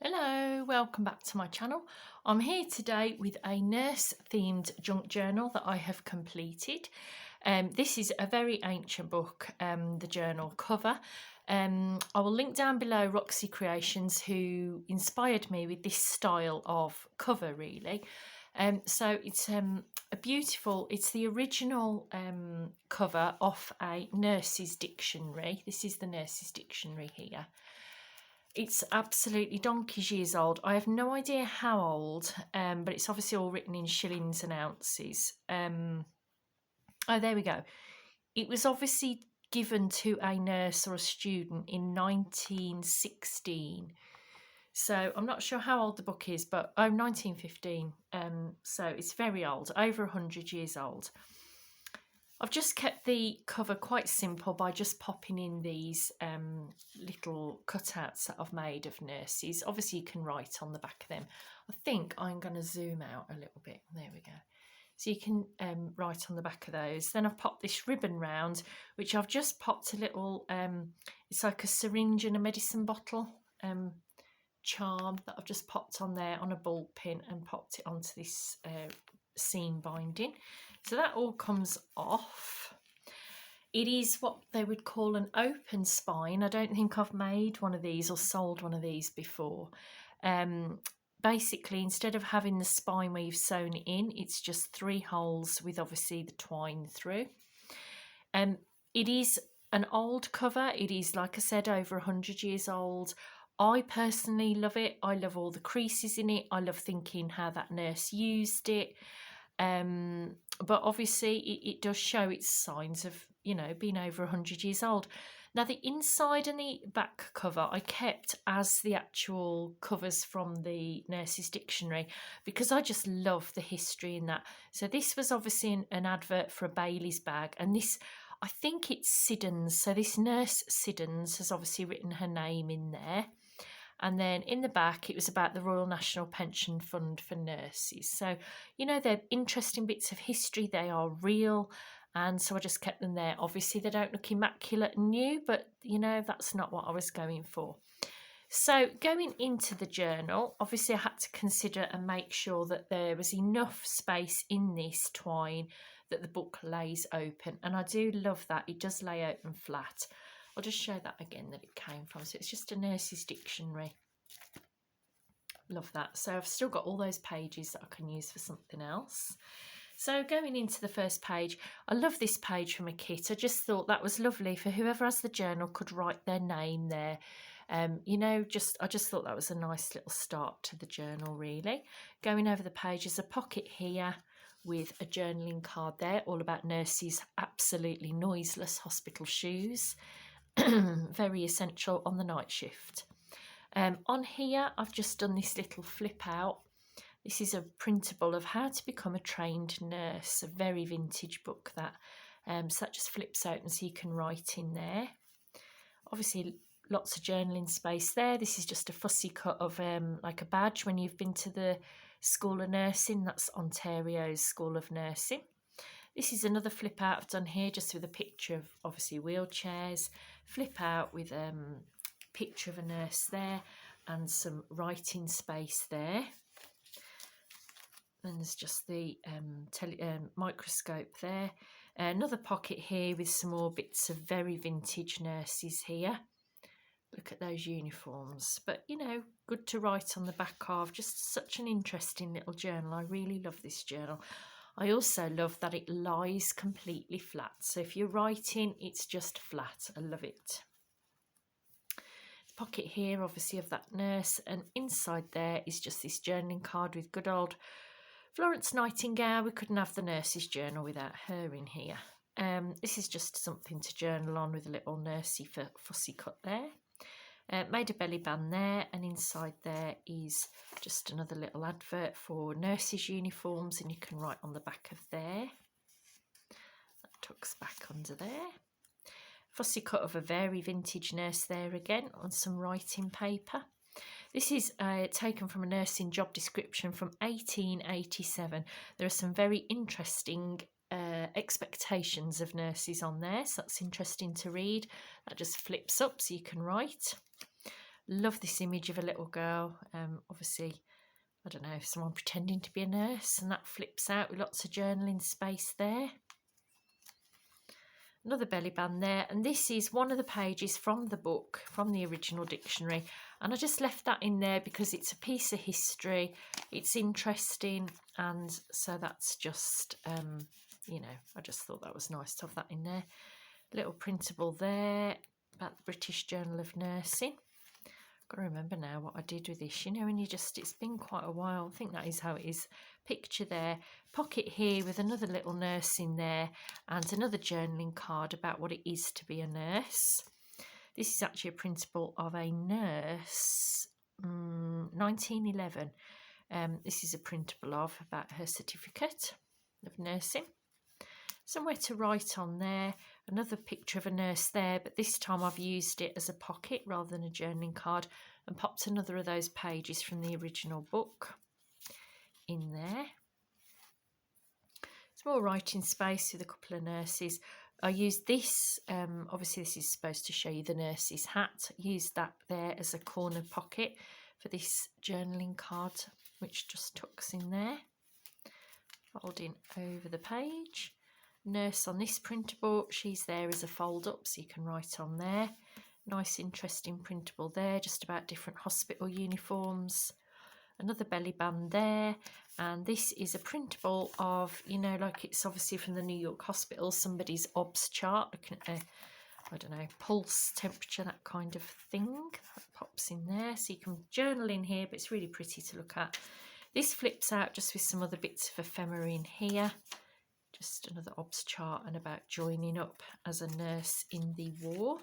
Hello, welcome back to my channel. I'm here today with a nurse themed junk journal that I have completed. This is a very ancient book, the journal cover. I will link down below Roxy Creations, who inspired me with this style of cover really. So it's it's the original cover off a nurse's dictionary. This is the nurse's dictionary here. It's absolutely donkey's years old. I have no idea how old, but it's obviously all written in shillings and ounces. Oh, there we go. It was obviously given to a nurse or a student in 1916. So I'm not sure how old the book is, but 1915. So it's very old, over 100 years old. I've just kept the cover quite simple by just popping in these little cutouts that I've made of nurses. Obviously you can write on the back of them. I think I'm going to zoom out a little bit. There we go. So you can write on the back of those. Then I've popped this ribbon round, which I've just popped a little, it's like a syringe and a medicine bottle charm that I've just popped on there on a ball pin and popped it onto this seam binding. So that all comes off. It is what they would call an open spine. I don't think I've made one of these or sold one of these before. Basically, instead of having the spine where you've sewn it in, it's just 3 holes with obviously the twine through. It is an old cover. It is, like I said, over 100 years old. I personally love it. I love all the creases in it. I love thinking how that nurse used it. But obviously it does show its signs of, being over 100 years old. Now the inside and the back cover I kept as the actual covers from the nurse's dictionary because I just love the history in that. So this was obviously an advert for a Bailey's bag, and this, I think it's Siddons. So this nurse Siddons has obviously written her name in there. And then in the back, it was about the Royal National Pension Fund for Nurses. So, they're interesting bits of history. They are real. And so I just kept them there. Obviously, they don't look immaculate and new, but, that's not what I was going for. So going into the journal, obviously I had to consider and make sure that there was enough space in this twine that the book lays open. And I do love that. It does lay open flat. I'll just show that again that it came from. So it's just a nurse's dictionary. Love that. So I've still got all those pages that I can use for something else. So going into the first page, I love this page from a kit. I just thought that was lovely for whoever has the journal could write their name there. I just thought that was a nice little start to the journal really. Going over the page is a pocket here with a journaling card there, all about nurses' absolutely noiseless hospital shoes. Very essential on the night shift. On here I've just done this little flip out. This is a printable of how to become a trained nurse, a very vintage book that. So that just flips open so you can write in there. Obviously lots of journaling space there. This is just a fussy cut of like a badge when you've been to the School of Nursing. That's Ontario's School of Nursing. This is another flip out I've done here, just with a picture of obviously wheelchairs. Flip out with a picture of a nurse there and some writing space there. And there's just the microscope there. Another pocket here with some more bits of very vintage nurses here. Look at those uniforms. But, good to write on the back of. Just such an interesting little journal. I really love this journal. I also love that it lies completely flat. So if you're writing, it's just flat. I love it. Pocket here, obviously, of that nurse. And inside there is just this journaling card with good old Florence Nightingale. We couldn't have the nurse's journal without her in here. This is just something to journal on with a little nursey fussy cut there. Made a belly band there, and inside there is just another little advert for nurses' uniforms, and you can write on the back of there. That tucks back under there. Fussy cut of a very vintage nurse there again on some writing paper. This is taken from a nursing job description from 1887. There are some very interesting expectations of nurses on there, so that's interesting to read. That just flips up so you can write. Love this image of a little girl. Obviously, I don't know, someone pretending to be a nurse, and that flips out with lots of journaling space there. Another belly band there, and this is one of the pages from the book, from the original dictionary, and I just left that in there because it's a piece of history, it's interesting, and so that's just you know, I just thought that was nice to have that in there. Little printable there about the British Journal of Nursing. Got to remember now what I did with this, you know, and it's been quite a while. I think that is how it is. Picture there, pocket here with another little nurse in there, and another journaling card about what it is to be a nurse. This is actually a printable of a nurse, 1911. This is a printable of about her certificate of nursing. Somewhere to write on there, another picture of a nurse there, but this time I've used it as a pocket rather than a journaling card, and popped another of those pages from the original book in there. Small writing space with a couple of nurses. I used this, obviously this is supposed to show you the nurse's hat. I used that there as a corner pocket for this journaling card, which just tucks in there, folding over the page. Nurse on this printable, she's there as a fold up, so you can write on there. Nice interesting printable there, just about different hospital uniforms. Another belly band there, and this is a printable of, you know, like it's obviously from the New York hospital, somebody's OBS chart, looking at I don't know, pulse, temperature, that kind of thing. That pops in there, so you can journal in here, but it's really pretty to look at. This flips out just with some other bits of ephemera in here. Just another OBS chart and about joining up as a nurse in the war.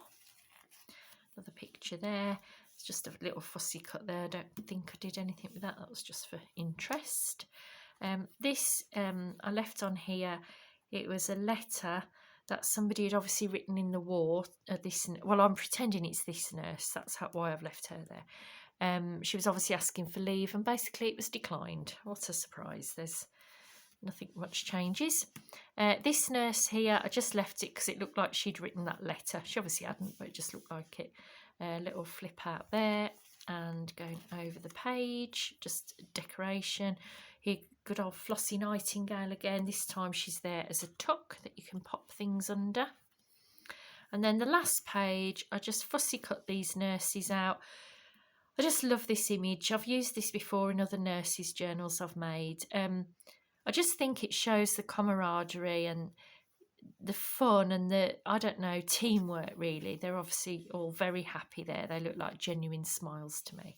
Another picture there. It's just a little fussy cut there. I don't think I did anything with that. That was just for interest. This I left on here. It was a letter that somebody had obviously written in the war. Well, I'm pretending it's this nurse. That's why I've left her there. She was obviously asking for leave, and basically it was declined. What a surprise. There's nothing much changes. This nurse here, I just left it because it looked like she'd written that letter. She obviously hadn't, but it just looked like it. Little flip out there, and going over the page, just decoration. Here, good old Flossie Nightingale again. This time she's there as a tuck that you can pop things under. And then the last page, I just fussy cut these nurses out. I just love this image. I've used this before in other nurses' journals I've made. I just think it shows the camaraderie and the fun and the, I don't know, teamwork really. They're obviously all very happy there. They look like genuine smiles to me.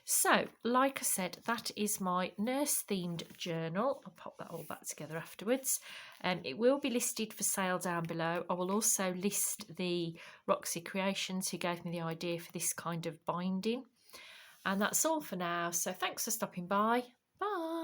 So, like I said, that is my nurse-themed journal. I'll pop that all back together afterwards. It will be listed for sale down below. I will also list the Roxy Creations who gave me the idea for this kind of binding. And that's all for now. So thanks for stopping by. Bye.